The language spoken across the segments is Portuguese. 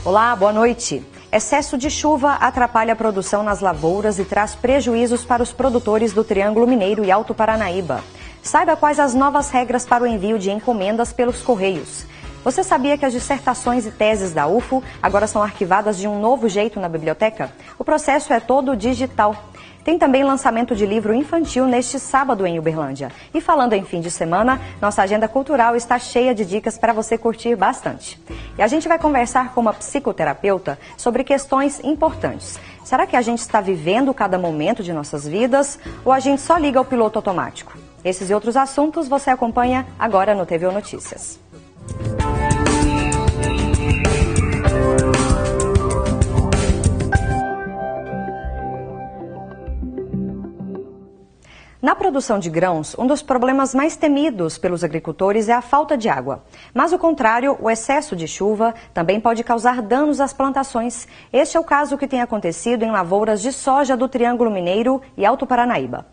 Olá, boa noite. Excesso de chuva atrapalha a produção nas lavouras e traz prejuízos para os produtores do Triângulo Mineiro e Alto Paranaíba. Saiba quais as novas regras para o envio de encomendas pelos Correios. Você sabia que as dissertações e teses da UFO agora são arquivadas de um novo jeito na biblioteca? O processo é todo digital. Tem também lançamento de livro infantil neste sábado em Uberlândia. E falando em fim de semana, nossa agenda cultural está cheia de dicas para você curtir bastante. E a gente vai conversar com uma psicoterapeuta sobre questões importantes. Será que a gente está vivendo cada momento de nossas vidas ou a gente só liga ao piloto automático? Esses e outros assuntos você acompanha agora no TVO Notícias. Na produção de grãos, um dos problemas mais temidos pelos agricultores é a falta de água. Mas o contrário, o excesso de chuva, também pode causar danos às plantações. Este é o caso que tem acontecido em lavouras de soja do Triângulo Mineiro e Alto Paranaíba.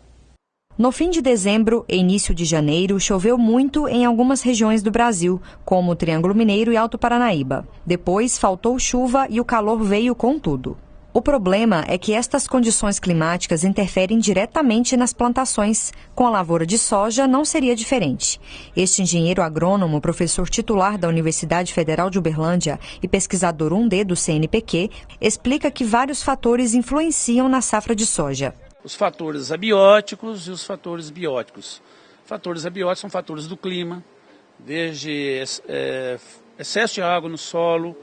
No fim de dezembro e início de janeiro, choveu muito em algumas regiões do Brasil, como o Triângulo Mineiro e Alto Paranaíba. Depois, faltou chuva e o calor veio com tudo. O problema é que estas condições climáticas interferem diretamente nas plantações. Com a lavoura de soja, não seria diferente. Este engenheiro agrônomo, professor titular da Universidade Federal de Uberlândia e pesquisador 1D do CNPq, explica que vários fatores influenciam na safra de soja. Os fatores abióticos e os fatores bióticos. Fatores abióticos são fatores do clima, desde excesso de água no solo,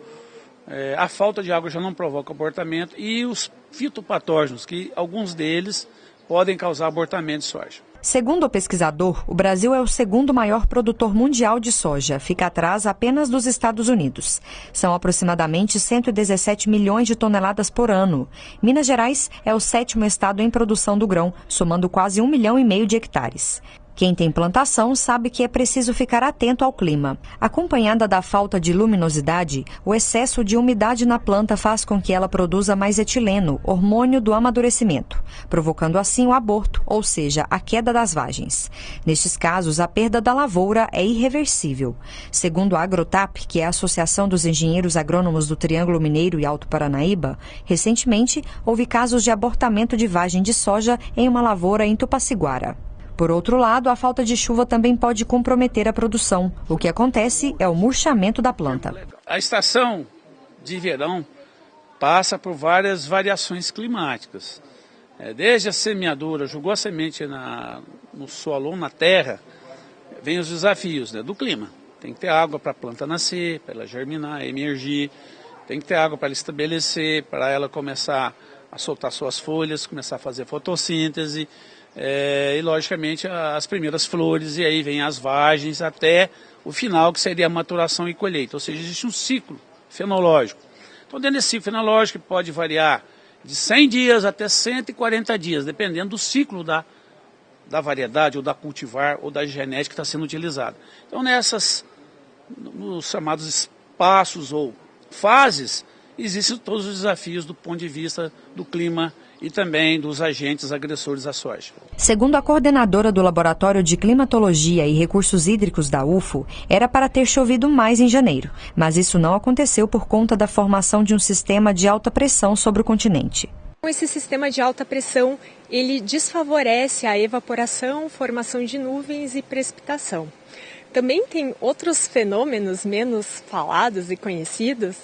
a falta de água já não provoca abortamento, e os fitopatógenos, que alguns deles podem causar abortamento de soja. Segundo o pesquisador, o Brasil é o segundo maior produtor mundial de soja, fica atrás apenas dos Estados Unidos. São aproximadamente 117 milhões de toneladas por ano. Minas Gerais é o 7º estado em produção do grão, somando quase 1,5 milhão de hectares. Quem tem plantação sabe que é preciso ficar atento ao clima. Acompanhada da falta de luminosidade, o excesso de umidade na planta faz com que ela produza mais etileno, hormônio do amadurecimento, provocando assim o aborto, ou seja, a queda das vagens. Nestes casos, a perda da lavoura é irreversível. Segundo a Agrotap, que é a Associação dos Engenheiros Agrônomos do Triângulo Mineiro e Alto Paranaíba, recentemente houve casos de abortamento de vagem de soja em uma lavoura em Tupaciguara. Por outro lado, a falta de chuva também pode comprometer a produção. O que acontece é o murchamento da planta. A estação de verão passa por várias variações climáticas. Desde a semeadura, jogou a semente no solo ou na terra, vem os desafios do clima. Tem que ter água para a planta nascer, para ela germinar, emergir. Tem que ter água para ela estabelecer, para ela começar a soltar suas folhas, começar a fazer fotossíntese. E logicamente as primeiras flores, e aí vem as vagens até o final, que seria a maturação e colheita. Ou seja, existe um ciclo fenológico. Então, dentro desse ciclo fenológico pode variar de 100 dias até 140 dias, dependendo do ciclo da variedade, ou da cultivar, ou da genética que está sendo utilizada. Então, nos chamados espaços ou fases, existem todos os desafios do ponto de vista do clima e também dos agentes agressores à soja. Segundo a coordenadora do Laboratório de Climatologia e Recursos Hídricos da UFO, era para ter chovido mais em janeiro, mas isso não aconteceu por conta da formação de um sistema de alta pressão sobre o continente. Esse sistema de alta pressão, ele desfavorece a evaporação, formação de nuvens e precipitação. Também tem outros fenômenos menos falados e conhecidos,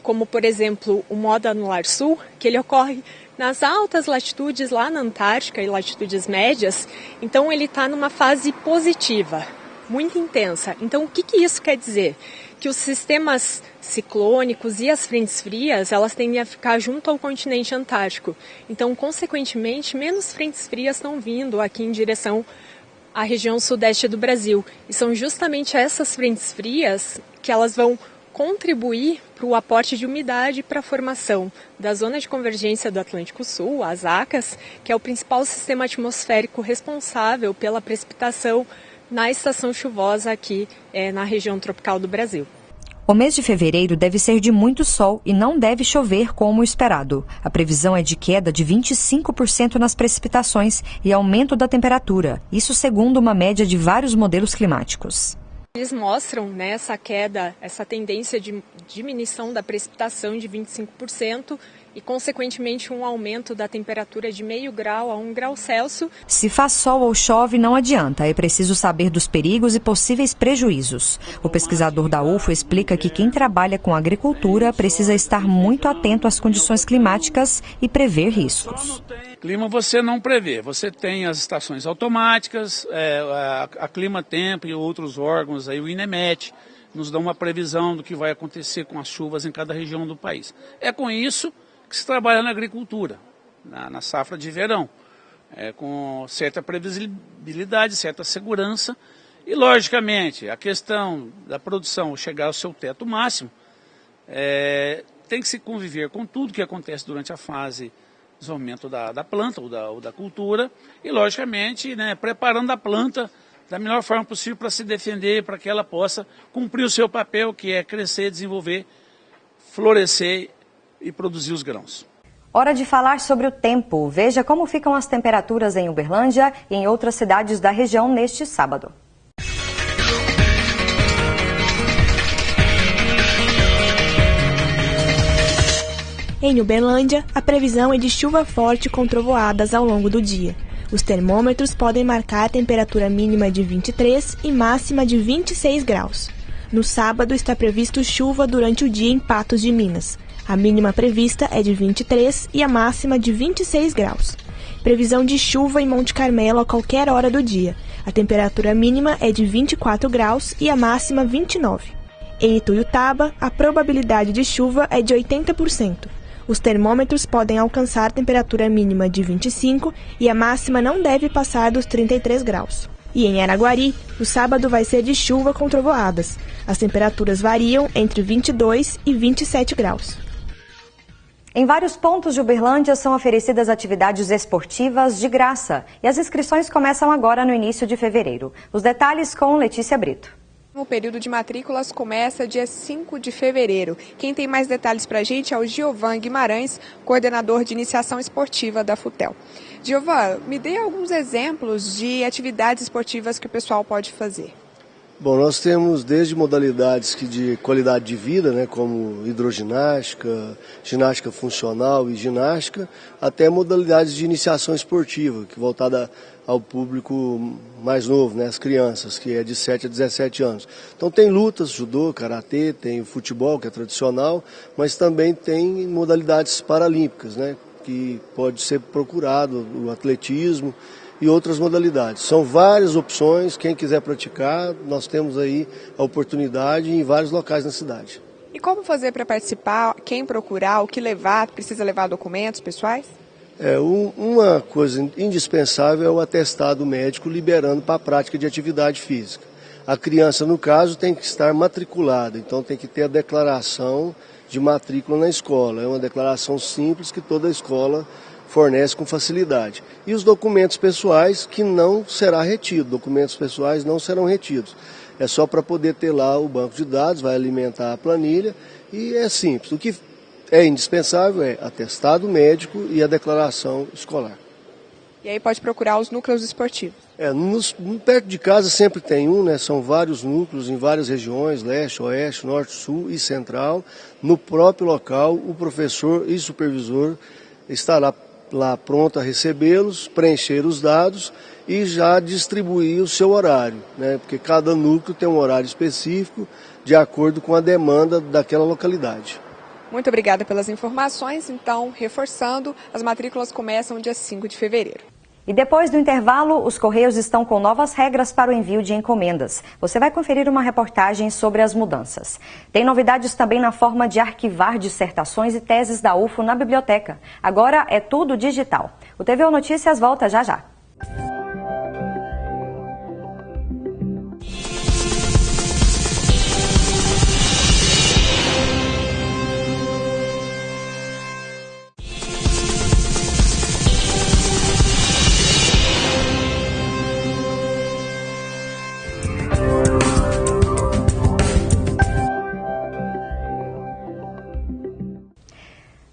como, por exemplo, o modo anular sul, que ele ocorre nas altas latitudes, lá na Antártica e latitudes médias. Então ele está numa fase positiva, muito intensa. Então o que isso quer dizer? Que os sistemas ciclônicos e as frentes frias, elas tendem a ficar junto ao continente antártico. Então, consequentemente, menos frentes frias estão vindo aqui em direção à região sudeste do Brasil. E são justamente essas frentes frias que elas vão contribuir para o aporte de umidade para a formação da zona de convergência do Atlântico Sul, as ACAS, que é o principal sistema atmosférico responsável pela precipitação na estação chuvosa aqui na região tropical do Brasil. O mês de fevereiro deve ser de muito sol e não deve chover como esperado. A previsão é de queda de 25% nas precipitações e aumento da temperatura, isso segundo uma média de vários modelos climáticos. Eles mostram, né, essa queda, essa tendência de diminuição da precipitação de 25% e, consequentemente, um aumento da temperatura de 0,5 grau a 1 grau Celsius. Se faz sol ou chove, não adianta. É preciso saber dos perigos e possíveis prejuízos. O pesquisador da UFO explica que quem trabalha com agricultura precisa estar muito atento às condições climáticas e prever riscos. Clima você não prevê, você tem as estações automáticas, a Clima Tempo e outros órgãos, aí o INEMET, nos dão uma previsão do que vai acontecer com as chuvas em cada região do país. É com isso que se trabalha na agricultura, na safra de verão, com certa previsibilidade, certa segurança e, logicamente, a questão da produção chegar ao seu teto máximo, tem que se conviver com tudo que acontece durante a fase de desenvolvimento da planta ou da cultura e, logicamente, preparando a planta da melhor forma possível para se defender, para que ela possa cumprir o seu papel, que é crescer, desenvolver, florescer e produzir os grãos. Hora de falar sobre o tempo. Veja como ficam as temperaturas em Uberlândia e em outras cidades da região neste sábado. Em Uberlândia, a previsão é de chuva forte com trovoadas ao longo do dia. Os termômetros podem marcar temperatura mínima de 23 e máxima de 26 graus. No sábado está previsto chuva durante o dia em Patos de Minas. A mínima prevista é de 23 e a máxima de 26 graus. Previsão de chuva em Monte Carmelo a qualquer hora do dia. A temperatura mínima é de 24 graus e a máxima 29. Em Ituiutaba, a probabilidade de chuva é de 80%. Os termômetros podem alcançar temperatura mínima de 25 e a máxima não deve passar dos 33 graus. E em Araguari, o sábado vai ser de chuva com trovoadas. As temperaturas variam entre 22 e 27 graus. Em vários pontos de Uberlândia são oferecidas atividades esportivas de graça e as inscrições começam agora no início de fevereiro. Os detalhes com Letícia Brito. O período de matrículas começa dia 5 de fevereiro. Quem tem mais detalhes para a gente é o Giovan Guimarães, coordenador de iniciação esportiva da FUTEL. Giovan, me dê alguns exemplos de atividades esportivas que o pessoal pode fazer. Bom, nós temos desde modalidades de qualidade de vida, como hidroginástica, ginástica funcional e ginástica, até modalidades de iniciação esportiva, que voltada ao público mais novo, as crianças, que é de 7 a 17 anos. Então tem lutas, judô, karatê, tem o futebol, que é tradicional, mas também tem modalidades paralímpicas, que pode ser procurado, o atletismo e outras modalidades. São várias opções, quem quiser praticar, nós temos aí a oportunidade em vários locais na cidade. E como fazer para participar? Quem procurar? O que levar? Precisa levar documentos pessoais? Uma coisa indispensável é o atestado médico liberando para a prática de atividade física. A criança, no caso, tem que estar matriculada, então tem que ter a declaração de matrícula na escola. É uma declaração simples que toda escola fornece com facilidade. E os documentos pessoais que não será retido, documentos pessoais não serão retidos. É só para poder ter lá o banco de dados, vai alimentar a planilha e é simples. O que é indispensável é atestado médico e a declaração escolar. E aí pode procurar os núcleos esportivos. Perto de casa sempre tem são vários núcleos em várias regiões, leste, oeste, norte, sul e central. No próprio local, o professor e supervisor estará lá pronto a recebê-los, preencher os dados e já distribuir o seu horário, porque cada núcleo tem um horário específico de acordo com a demanda daquela localidade. Muito obrigada pelas informações. Então, reforçando, as matrículas começam dia 5 de fevereiro. E depois do intervalo, os Correios estão com novas regras para o envio de encomendas. Você vai conferir uma reportagem sobre as mudanças. Tem novidades também na forma de arquivar dissertações e teses da UFO na biblioteca. Agora é tudo digital. O TVU Notícias volta já já.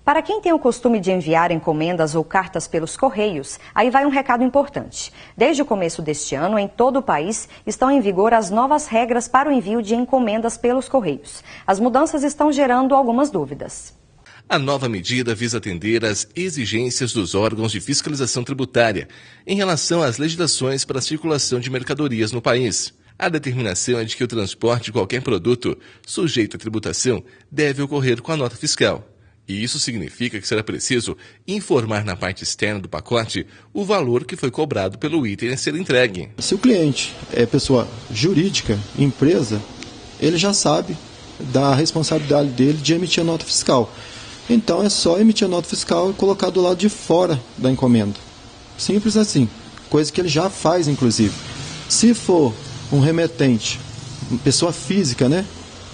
Para quem tem o costume de enviar encomendas ou cartas pelos correios, aí vai um recado importante. Desde o começo deste ano, em todo o país, estão em vigor as novas regras para o envio de encomendas pelos correios. As mudanças estão gerando algumas dúvidas. A nova medida visa atender às exigências dos órgãos de fiscalização tributária em relação às legislações para a circulação de mercadorias no país. A determinação é de que o transporte de qualquer produto sujeito à tributação deve ocorrer com a nota fiscal. E isso significa que será preciso informar na parte externa do pacote o valor que foi cobrado pelo item a ser entregue. Se o cliente é pessoa jurídica, empresa, ele já sabe da responsabilidade dele de emitir a nota fiscal. Então é só emitir a nota fiscal e colocar do lado de fora da encomenda. Simples assim, coisa que ele já faz inclusive. Se for um remetente, uma pessoa física, né?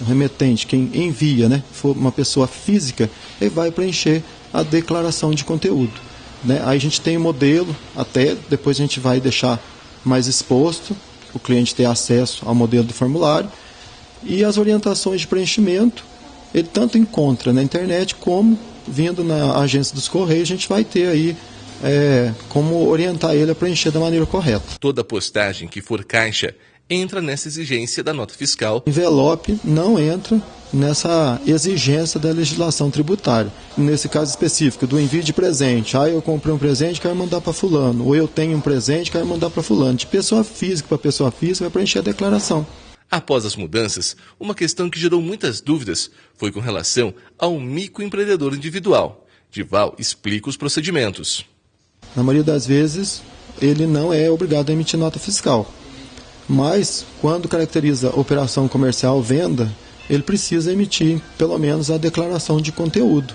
Um remetente, quem envia, né? For uma pessoa física, ele vai preencher a declaração de conteúdo, né? Aí a gente tem um modelo, até depois a gente vai deixar mais exposto, o cliente ter acesso ao modelo do formulário, e as orientações de preenchimento, ele tanto encontra na internet como vindo na agência dos Correios, a gente vai ter aí como orientar ele a preencher da maneira correta. Toda postagem que for caixa entra nessa exigência da nota fiscal. Envelope não entra nessa exigência da legislação tributária. Nesse caso específico, do envio de presente. Eu comprei um presente, quero mandar para fulano. Ou eu tenho um presente, quero mandar para fulano. De pessoa física para pessoa física, vai preencher a declaração. Após as mudanças, uma questão que gerou muitas dúvidas foi com relação ao microempreendedor individual. Dival explica os procedimentos. Na maioria das vezes, ele não é obrigado a emitir nota fiscal. Mas, quando caracteriza operação comercial venda, ele precisa emitir, pelo menos, a declaração de conteúdo.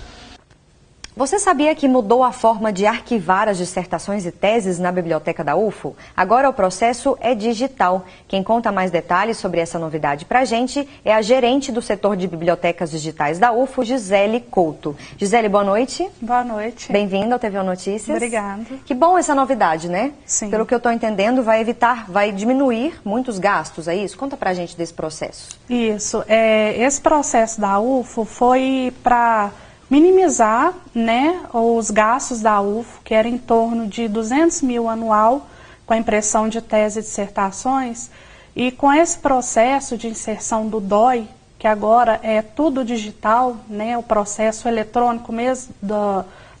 Você sabia que mudou a forma de arquivar as dissertações e teses na biblioteca da UFO? Agora o processo é digital. Quem conta mais detalhes sobre essa novidade pra gente é a gerente do setor de bibliotecas digitais da UFO, Gisele Couto. Gisele, boa noite. Boa noite. Bem-vinda ao TV Notícias. Obrigada. Que bom essa novidade, né? Sim. Pelo que eu estou entendendo, vai diminuir muitos gastos, é isso? Conta pra gente desse processo. Isso. Esse processo da UFO foi para minimizar, né, os gastos da UFO, que era em torno de 200 mil anual, com a impressão de tese e dissertações, e com esse processo de inserção do DOI, que agora é tudo digital, né, o processo eletrônico mesmo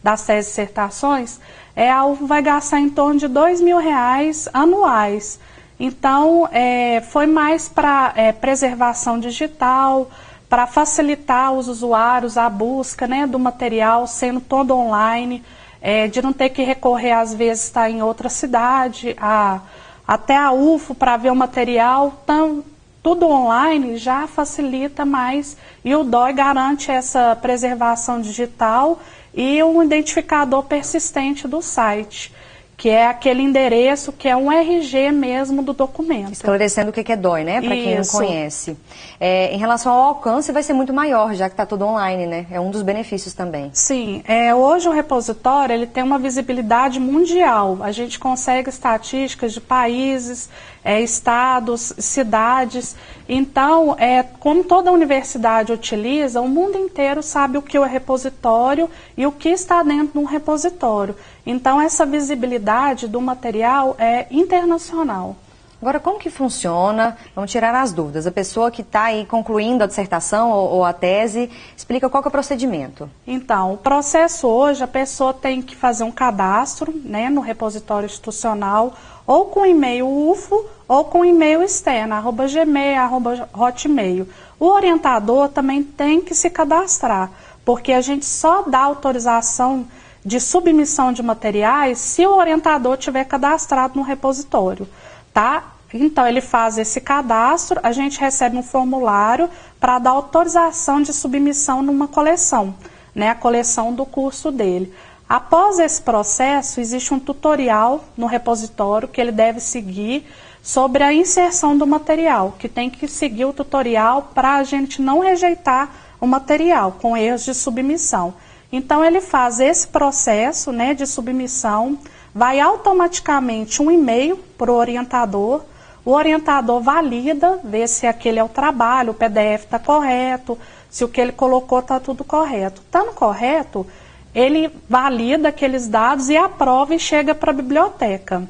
das teses e dissertações, a UFO vai gastar em torno de R$2.000 anuais. Então, foi mais para preservação digital, para facilitar os usuários a busca, né, do material, sendo todo online, de não ter que recorrer, às vezes, estar em outra cidade, até a UFO para ver o material. Então, tudo online já facilita mais e o DOI garante essa preservação digital e um identificador persistente do site, que é aquele endereço que é um RG mesmo do documento. Esclarecendo o que é DOI, né? Para quem não conhece. Em relação ao alcance, vai ser muito maior, já que está tudo online, né? É um dos benefícios também. Sim. Hoje o repositório ele tem uma visibilidade mundial. A gente consegue estatísticas de países, estados, cidades. Então, como toda universidade utiliza, o mundo inteiro sabe o que é repositório e o que está dentro de um repositório. Então, essa visibilidade do material é internacional. Agora, como que funciona? Vamos tirar as dúvidas. A pessoa que está aí concluindo a dissertação ou a tese, explica qual que é o procedimento. Então, o processo hoje, a pessoa tem que fazer um cadastro, né, no repositório institucional, ou com e-mail UFO, ou com e-mail externo, @gmail, @hotmail. O orientador também tem que se cadastrar, porque a gente só dá autorização de submissão de materiais se o orientador tiver cadastrado no repositório, tá? Então, ele faz esse cadastro, a gente recebe um formulário para dar autorização de submissão numa coleção, né? A coleção do curso dele. Após esse processo, existe um tutorial no repositório que ele deve seguir sobre a inserção do material, que tem que seguir o tutorial para a gente não rejeitar o material com erros de submissão. Então, ele faz esse processo, né, de submissão, vai automaticamente um e-mail para o orientador valida, vê se aquele é o trabalho, o PDF está correto, se o que ele colocou está tudo correto. Estando correto, ele valida aqueles dados e aprova e chega para a biblioteca.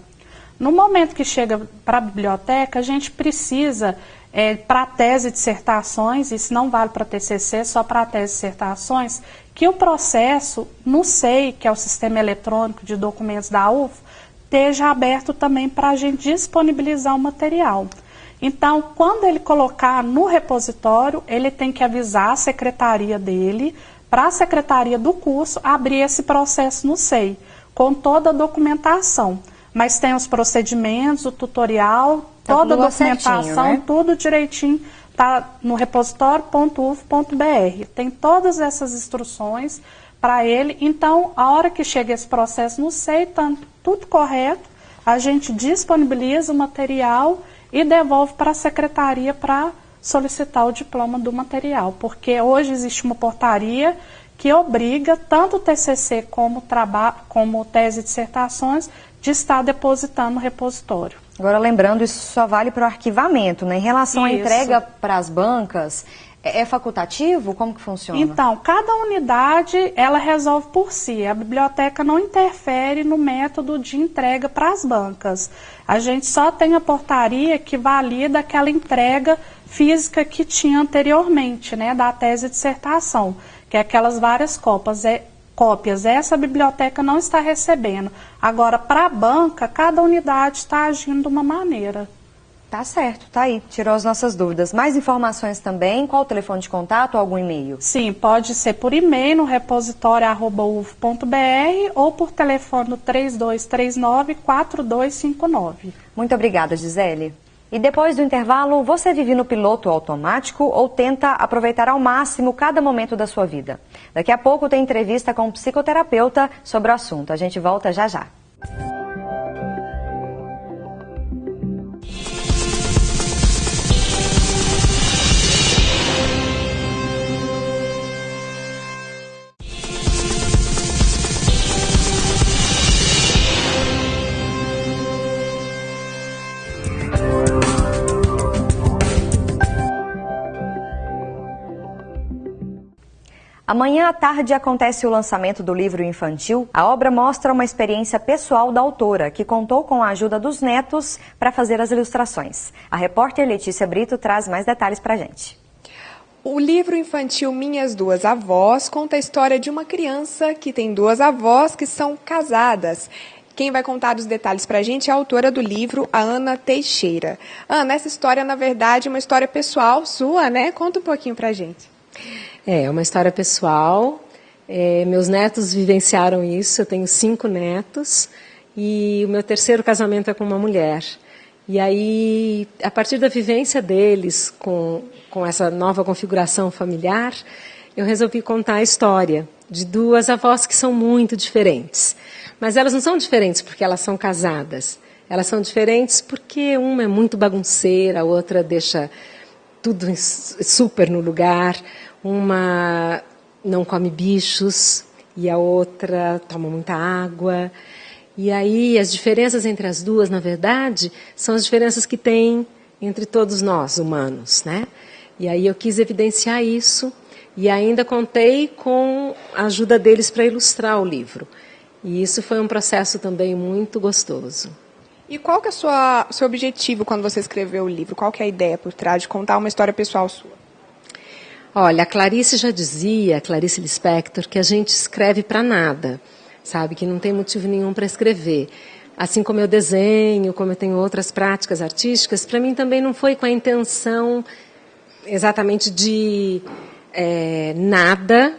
No momento que chega para a biblioteca, a gente precisa, para tese e dissertações, isso não vale para TCC, só para tese e dissertações, que o processo no SEI, que é o Sistema Eletrônico de Documentos da UFO, esteja aberto também para a gente disponibilizar o material. Então, quando ele colocar no repositório, ele tem que avisar a secretaria dele, para a secretaria do curso abrir esse processo no SEI, com toda a documentação. Mas tem os procedimentos, o tutorial, toda a documentação, certinho, né? Tudo direitinho, está no repositório.ufo.br. Tem todas essas instruções para ele. Então, a hora que chega esse processo no SEI, está tudo correto, a gente disponibiliza o material e devolve para a secretaria para solicitar o diploma do material. Porque hoje existe uma portaria que obriga tanto o TCC como tese e dissertações de estar depositando no repositório. Agora, lembrando, isso só vale para o arquivamento, né? Em relação à entrega para as bancas, é facultativo? Como que funciona? Então, cada unidade, ela resolve por si. A biblioteca não interfere no método de entrega para as bancas. A gente só tem a portaria que valida aquela entrega física que tinha anteriormente, né? Da tese e dissertação, que é aquelas várias cópias. Essa biblioteca não está recebendo. Agora, para a banca, cada unidade está agindo de uma maneira. Tá certo, tá aí, tirou as nossas dúvidas. Mais informações também, qual o telefone de contato ou algum e-mail? Sim, pode ser por e-mail no repositório@ufo.br ou por telefone no 3239-4259. Muito obrigada, Gisele. E depois do intervalo, você vive no piloto automático ou tenta aproveitar ao máximo cada momento da sua vida? Daqui a pouco tem entrevista com um psicoterapeuta sobre o assunto. A gente volta já já. Amanhã à tarde acontece o lançamento do livro infantil. A obra mostra uma experiência pessoal da autora, que contou com a ajuda dos netos para fazer as ilustrações. A repórter Letícia Brito traz mais detalhes para a gente. O livro infantil Minhas Duas Avós conta a história de uma criança que tem duas avós que são casadas. Quem vai contar os detalhes para a gente é a autora do livro, a Ana Teixeira. Ana, essa história, na verdade, é uma história pessoal sua, né? Conta um pouquinho para a gente. É uma história pessoal, meus netos vivenciaram isso, eu tenho 5 netos e o meu terceiro casamento é com uma mulher. E aí, a partir da vivência deles com essa nova configuração familiar, eu resolvi contar a história de duas avós que são muito diferentes. Mas elas não são diferentes porque elas são casadas, elas são diferentes porque uma é muito bagunceira, a outra deixa tudo super no lugar. Uma não come bichos e a outra toma muita água. E aí as diferenças entre as duas, na verdade, são as diferenças que tem entre todos nós, humanos, né? E aí eu quis evidenciar isso e ainda contei com a ajuda deles para ilustrar o livro. E isso foi um processo também muito gostoso. E qual que é o seu objetivo quando você escreveu o livro? Qual que é a ideia por trás de contar uma história pessoal sua? Olha, a Clarice já dizia, Clarice Lispector, que a gente escreve para nada, sabe? Que não tem motivo nenhum para escrever. Assim como eu desenho, como eu tenho outras práticas artísticas, para mim também não foi com a intenção exatamente de nada.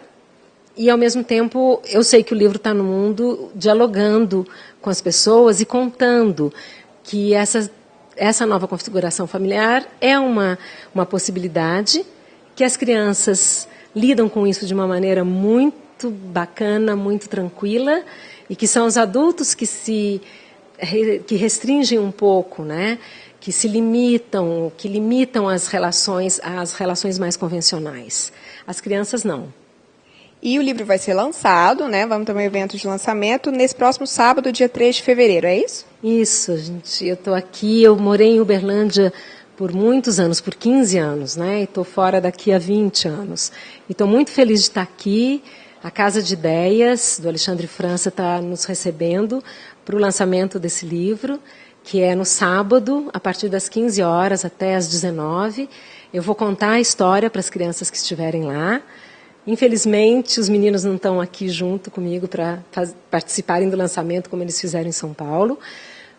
E, ao mesmo tempo, eu sei que o livro está no mundo dialogando com as pessoas e contando que essa nova configuração familiar é uma possibilidade, que as crianças lidam com isso de uma maneira muito bacana, muito tranquila, e que são os adultos que restringem um pouco, né? Que se limitam, que limitam as relações mais convencionais. As crianças não. E o livro vai ser lançado, né? Vamos ter um evento de lançamento nesse próximo sábado, dia 3 de fevereiro, é isso? Isso, gente. Eu estou aqui, eu morei em Uberlândia por muitos anos, por 15 anos, né? E estou fora daqui há 20 anos. E estou muito feliz de estar aqui, A Casa de Ideias, do Alexandre França, está nos recebendo para o lançamento desse livro, que é no sábado, a partir das 15 horas até as 19. Eu vou contar a história para as crianças que estiverem lá. Infelizmente, os meninos não estão aqui junto comigo para participarem do lançamento, como eles fizeram em São Paulo,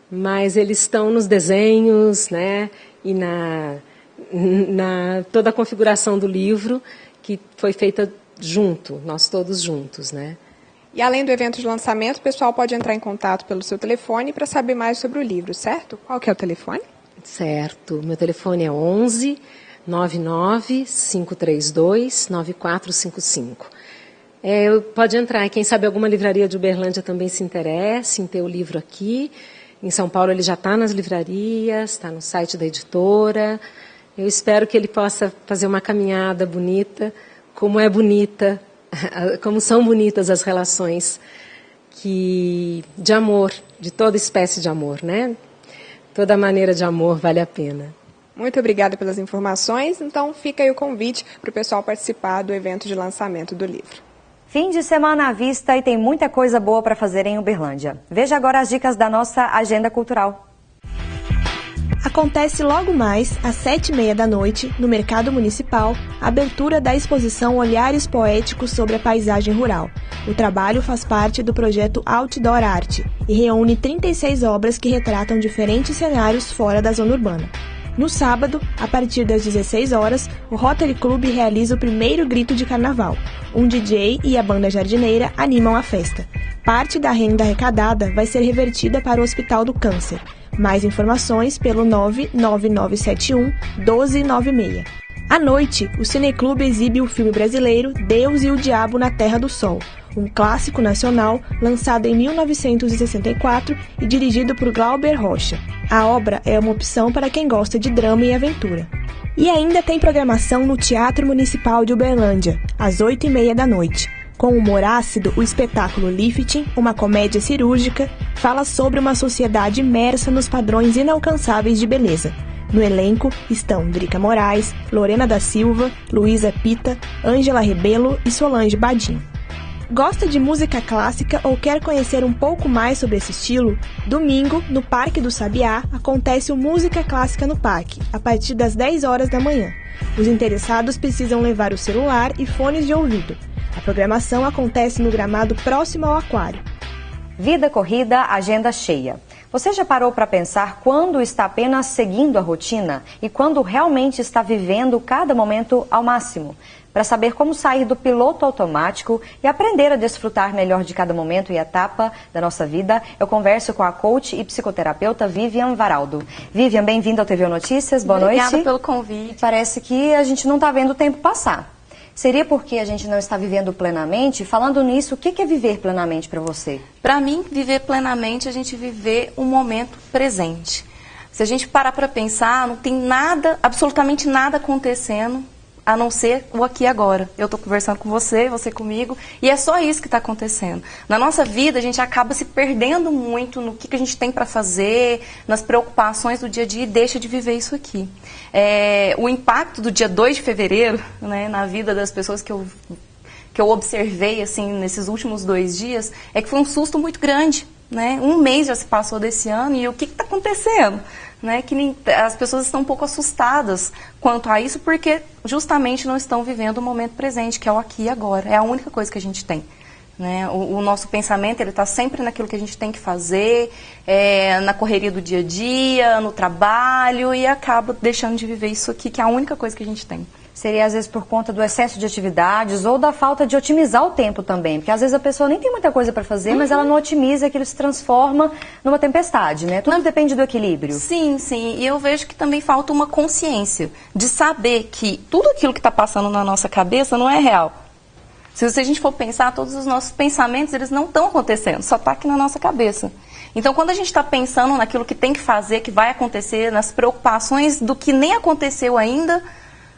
mas eles estão nos desenhos, né, e na toda a configuração do livro, que foi feita junto, nós todos juntos, né. E além do evento de lançamento, o pessoal pode entrar em contato pelo seu telefone para saber mais sobre o livro, certo? Qual que é o telefone? Certo, meu telefone é 11 99 532 9455. Pode entrar, quem sabe alguma livraria de Uberlândia também se interessa em ter o livro aqui. Em São Paulo ele já está nas livrarias, está no site da editora. Eu espero que ele possa fazer uma caminhada bonita, como é bonita, como são bonitas as relações de amor, de toda espécie de amor, né? Toda maneira de amor vale a pena. Muito obrigada pelas informações. Então, fica aí o convite para o pessoal participar do evento de lançamento do livro. Fim de semana à vista e tem muita coisa boa para fazer em Uberlândia. Veja agora as dicas da nossa agenda cultural. Acontece logo mais, às 7h30 da noite, no Mercado Municipal, a abertura da exposição Olhares Poéticos sobre a Paisagem Rural. O trabalho faz parte do projeto Outdoor Art e reúne 36 obras que retratam diferentes cenários fora da zona urbana. No sábado, a partir das 16 horas, o Rotary Club realiza o primeiro grito de carnaval. Um DJ e a banda jardineira animam a festa. Parte da renda arrecadada vai ser revertida para o Hospital do Câncer. Mais informações pelo 99971 1296. À noite, o Cineclube exibe o filme brasileiro Deus e o Diabo na Terra do Sol, um clássico nacional lançado em 1964 e dirigido por Glauber Rocha. A obra é uma opção para quem gosta de drama e aventura. E ainda tem programação no Teatro Municipal de Uberlândia, às 8h30 da noite. Com humor ácido, o espetáculo Lifting, uma comédia cirúrgica, fala sobre uma sociedade imersa nos padrões inalcançáveis de beleza. No elenco estão Drica Moraes, Lorena da Silva, Luísa Pita, Ângela Rebelo e Solange Badim. Gosta de música clássica ou quer conhecer um pouco mais sobre esse estilo? Domingo, no Parque do Sabiá, acontece o Música Clássica no Parque, a partir das 10 horas da manhã. Os interessados precisam levar o celular e fones de ouvido. A programação acontece no gramado próximo ao aquário. Vida corrida, agenda cheia. Você já parou para pensar quando está apenas seguindo a rotina e quando realmente está vivendo cada momento ao máximo? Para saber como sair do piloto automático e aprender a desfrutar melhor de cada momento e etapa da nossa vida, eu converso com a coach e psicoterapeuta Vivian Varaldo. Vivian, bem-vinda ao TV Notícias, boa noite. Obrigada pelo convite. Parece que a gente não está vendo o tempo passar. Seria porque a gente não está vivendo plenamente? Falando nisso, o que é viver plenamente para você? Para mim, viver plenamente é a gente viver um momento presente. Se a gente parar para pensar, não tem nada, absolutamente nada acontecendo, a não ser o aqui e agora. Eu estou conversando com você comigo, e é só isso que está acontecendo. Na nossa vida, a gente acaba se perdendo muito no que a gente tem para fazer, nas preocupações do dia a dia, e deixa de viver isso aqui. O impacto do dia 2 de fevereiro, né, na vida das pessoas que eu observei assim, nesses últimos 2 dias, é que foi um susto muito grande. Né? Um mês já se passou desse ano e o que está acontecendo? Né? As pessoas estão um pouco assustadas quanto a isso porque justamente não estão vivendo o momento presente, que é o aqui e agora. É a única coisa que a gente tem. Né? O nosso pensamento está sempre naquilo que a gente tem que fazer, na correria do dia a dia, no trabalho, e acaba deixando de viver isso aqui, que é a única coisa que a gente tem. Seria, às vezes, por conta do excesso de atividades ou da falta de otimizar o tempo também. Porque, às vezes, a pessoa nem tem muita coisa para fazer, mas ela não otimiza, aquilo se transforma numa tempestade, né? Tudo depende do equilíbrio. Sim, sim. E eu vejo que também falta uma consciência de saber que tudo aquilo que está passando na nossa cabeça não é real. Se a gente for pensar, todos os nossos pensamentos, eles não estão acontecendo, só está aqui na nossa cabeça. Então, quando a gente está pensando naquilo que tem que fazer, que vai acontecer, nas preocupações do que nem aconteceu ainda,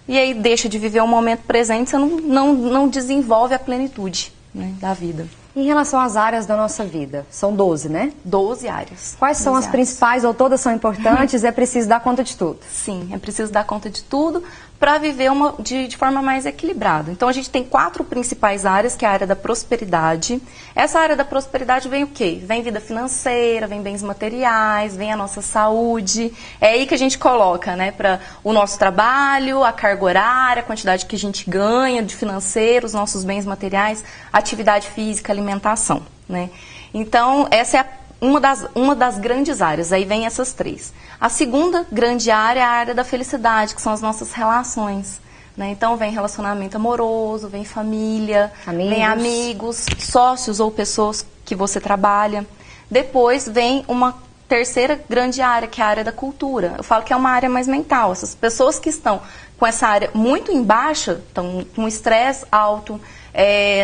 e aí deixa de viver o momento presente, você não desenvolve a plenitude, né, da vida. Em relação às áreas da nossa vida, são 12, né? 12 áreas. Quais são as principais ou todas são importantes? É preciso dar conta de tudo? Sim, é preciso dar conta de tudo para viver de forma mais equilibrada. Então, a gente tem 4 principais áreas, que é a área da prosperidade. Essa área da prosperidade vem o quê? Vem vida financeira, vem bens materiais, vem a nossa saúde. É aí que a gente coloca, né, para o nosso trabalho, a carga horária, a quantidade que a gente ganha de financeiro, os nossos bens materiais, atividade física, alimentação, né? Então, essa é uma das grandes áreas, aí vem essas 3. A segunda grande área é a área da felicidade, que são as nossas relações, né? Então, vem relacionamento amoroso, vem família, vem amigos, sócios ou pessoas que você trabalha. Depois vem uma terceira grande área, que é a área da cultura. Eu falo que é uma área mais mental. Essas pessoas que estão com essa área muito em baixa, estão com estresse alto,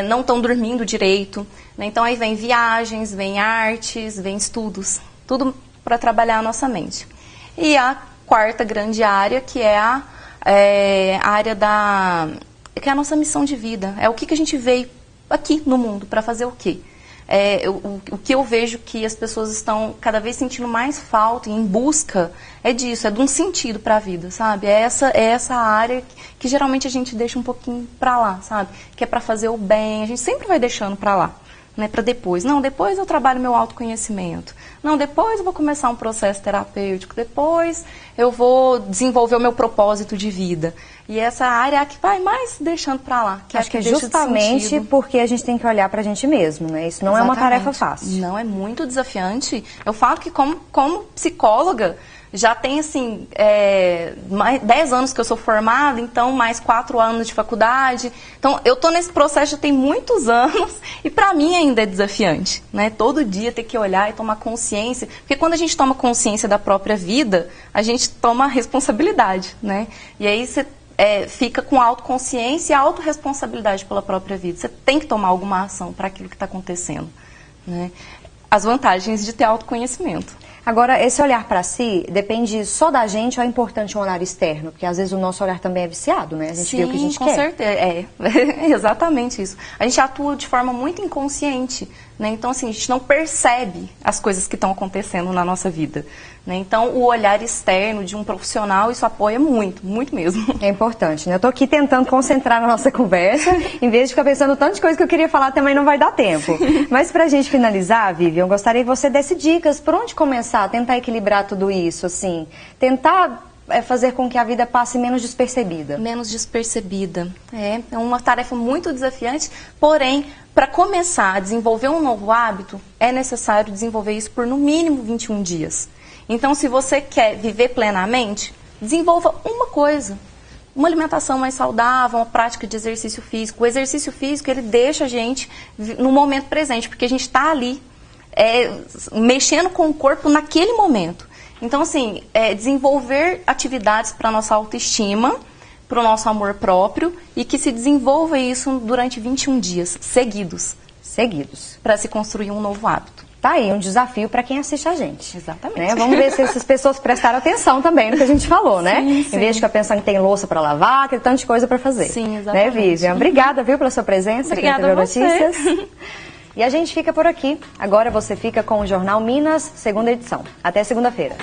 não estão dormindo direito, né? Então aí vem viagens, vem artes, vem estudos, tudo para trabalhar a nossa mente. E a quarta grande área, que é a área que é a nossa missão de vida. É o que a gente veio aqui no mundo para fazer o quê? O que eu vejo que as pessoas estão cada vez sentindo mais falta e em busca é disso, é de um sentido para a vida, sabe? É essa área que geralmente a gente deixa um pouquinho para lá, sabe? Que é para fazer o bem, a gente sempre vai deixando para lá, né? Para depois. Não, depois eu trabalho meu autoconhecimento. Não, depois eu vou começar um processo terapêutico. Depois eu vou desenvolver o meu propósito de vida. E essa área é a que vai mais deixando para lá. Acho que é justamente porque a gente tem que olhar para a gente mesmo, né? Isso não é uma tarefa fácil. Não, é muito desafiante. Eu falo que como psicóloga, já tem, assim, 10 anos que eu sou formada, então mais 4 anos de faculdade. Então, eu estou nesse processo já tem muitos anos e para mim ainda é desafiante, né? Todo dia ter que olhar e tomar consciência. Porque quando a gente toma consciência da própria vida, a gente toma responsabilidade, né? E aí você fica com autoconsciência e autorresponsabilidade pela própria vida. Você tem que tomar alguma ação para aquilo que está acontecendo, né? As vantagens de ter autoconhecimento. Agora, esse olhar para si depende só da gente ou é importante um olhar externo? Porque às vezes o nosso olhar também é viciado, né? A gente vê o que a gente quer. Sim, com certeza. É exatamente isso. A gente atua de forma muito inconsciente, né? Então, assim, a gente não percebe as coisas que estão acontecendo na nossa vida, né? Então, o olhar externo de um profissional, isso apoia muito, muito mesmo. É importante, né? Eu tô aqui tentando concentrar na nossa conversa, em vez de ficar pensando tantas coisas que eu queria falar, também não vai dar tempo. Mas pra gente finalizar, Vivian, eu gostaria que você desse dicas por onde começar, tentar equilibrar tudo isso, assim, tentar fazer com que a vida passe menos despercebida. Menos despercebida. É uma tarefa muito desafiante, porém, para começar a desenvolver um novo hábito, é necessário desenvolver isso por no mínimo 21 dias. Então, se você quer viver plenamente, desenvolva uma coisa. Uma alimentação mais saudável, uma prática de exercício físico. O exercício físico, ele deixa a gente no momento presente, porque a gente está ali mexendo com o corpo naquele momento. Então, assim, desenvolver atividades para a nossa autoestima, para o nosso amor próprio e que se desenvolva isso durante 21 dias seguidos. Para se construir um novo hábito. Tá aí um desafio para quem assiste a gente. Exatamente. Né? Vamos ver se essas pessoas prestaram atenção também no que a gente falou, né? Sim, sim. Em vez de ficar pensando que tem louça para lavar, que tem tanta coisa para fazer. Sim, exatamente. Né, Vivian? Obrigada, viu, pela sua presença. Obrigada a você. Notícias. E a gente fica por aqui. Agora você fica com o Jornal Minas, segunda edição. Até segunda-feira.